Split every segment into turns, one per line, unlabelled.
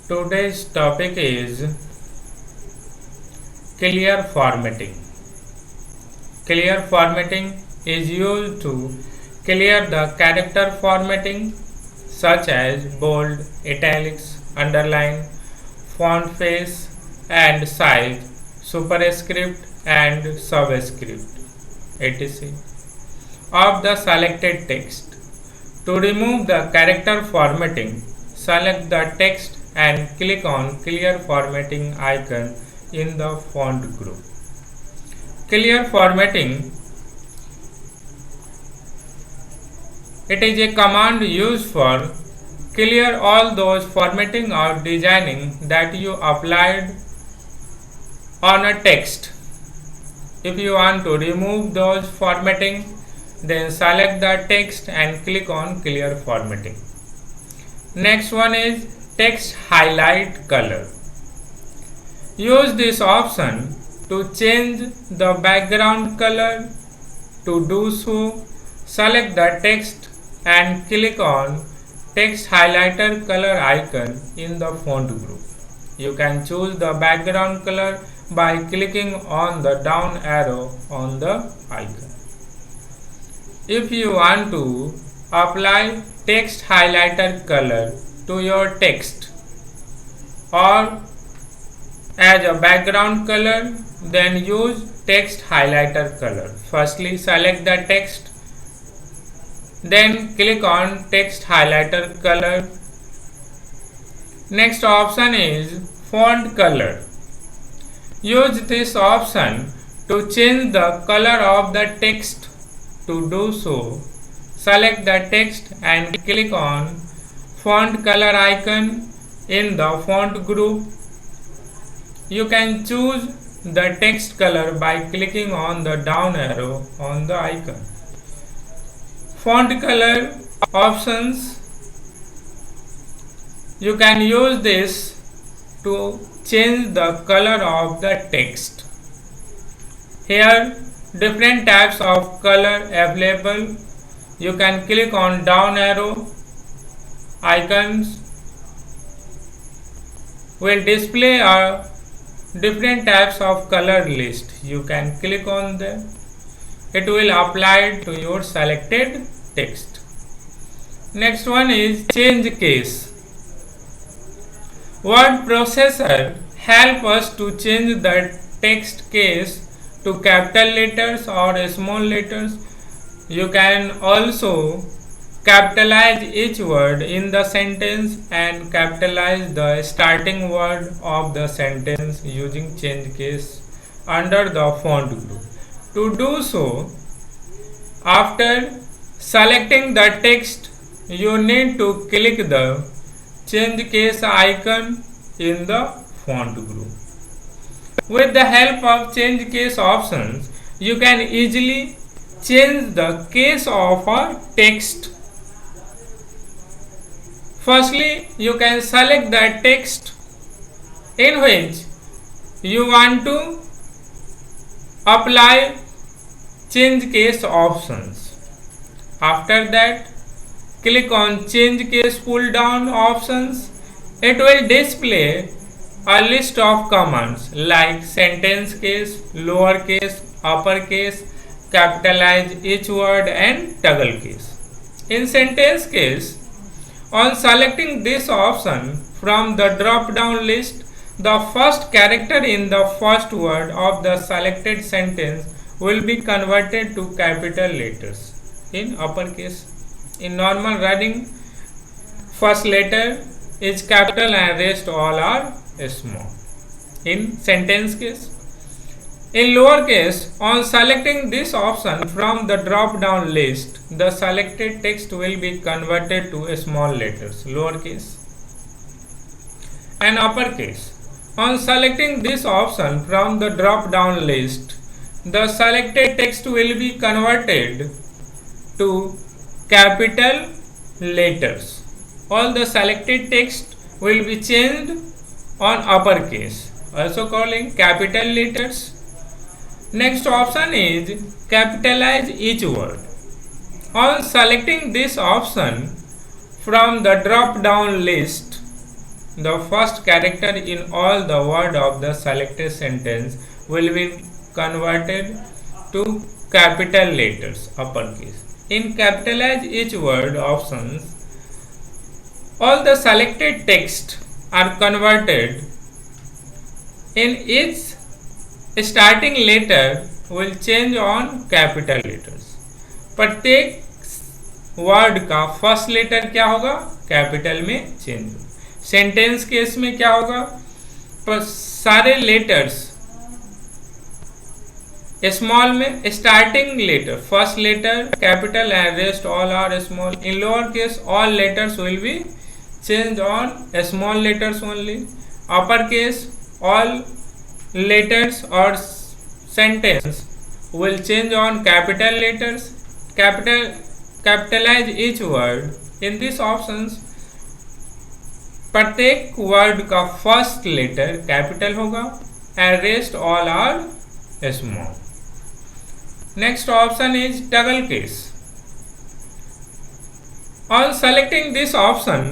Today's topic is clear formatting. Clear formatting is used to clear the character formatting such as bold, italics, underline, font face and size, superscript and subscript, etc. of the selected text. To remove the character formatting, select the text and click on Clear Formatting icon in the font group. Clear formatting, it is a command used for clear all those formatting or designing that you applied on a text. If you want to remove those formatting, then select the text and click on Clear Formatting. Next one is Text Highlight Color. Use this option to change the background color. To do so, select the text and click on Text Highlighter Color icon in the font group. You can choose the background color by clicking on the down arrow on the icon. If you want to apply text highlighter color to your text or as a background color, then use text highlighter color. Firstly, select the text, then click on text highlighter color. Next option is font color. Use this option to change the color of the text. To do so, select the text and click on font color icon in the font group. You can choose the text color by clicking on the down arrow on the icon. Font color options, you can use this to change the color of the text. Here different types of color available. You can click on down arrow icons will display a different types of color list. You can click on them. It will apply to your selected text. Next one is change case. Word processor help us to change the text case to capital letters or small letters. You can also capitalize each word in the sentence and capitalize the starting word of the sentence using change case under the font group. To do so, after selecting the text, you need to click the change case icon in the font group. With the help of change case options, you can easily change the case of a text. Firstly, you can select the text in which you want to apply change case options. After that, click on change case pull down options. It will display a list of commands like sentence case, lowercase, uppercase, capitalize each word and toggle case. In sentence case, on selecting this option from the drop down list, the first character in the first word of the selected sentence will be converted to capital letters in uppercase. In normal writing, first letter is capital and rest all are small. In sentence case, in lowercase, on selecting this option from the drop down list, the selected text will be converted to small letters, lowercase and uppercase. On selecting this option from the drop down list, the selected text will be converted to capital letters. All the selected text will be changed on uppercase, also calling capital letters. Next option is capitalize each word. On selecting this option from the drop down list, the first character in all the word of the selected sentence will be converted to capital letters, uppercase. In capitalize each word options, all the selected text are converted in each starting letter will change on capital letters. प्रत्येक word का first letter क्या होगा, capital में change होगा. Sentence case में क्या होगा, पर सारे लेटर्स स्मॉल में starting letter first letter capital and rest all are small. In lower case all letters will be change on small letters only. Upper case all letters or sentence will change on capital letters. Capitalize each word. In these options प्रत्येक word का first letter capital होगा and rest all are small. Next option is toggle case. On selecting this option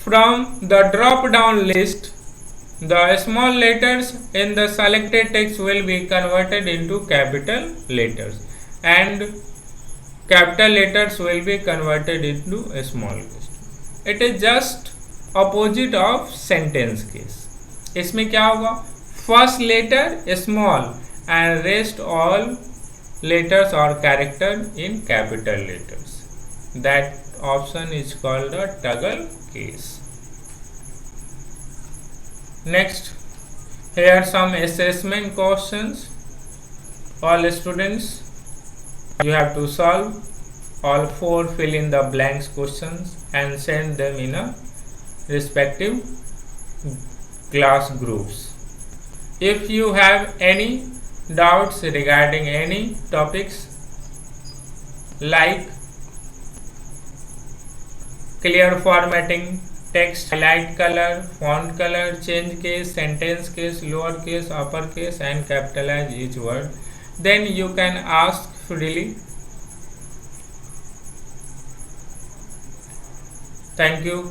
from the drop down list, the small letters in the selected text will be converted into capital letters and capital letters will be converted into small case. It is just opposite of sentence case. इसमें क्या होगा, first letter small and rest all letters or character in capital letters. That option is called a toggle case. Next, here are some assessment questions. All students, you have to solve all 4 fill in the blanks questions and send them in a respective class groups. If you have any doubts regarding any topics like clear formatting, text, highlight color, font color, change case, sentence case, lower case, upper case and capitalize each word, then you can ask freely. Thank you.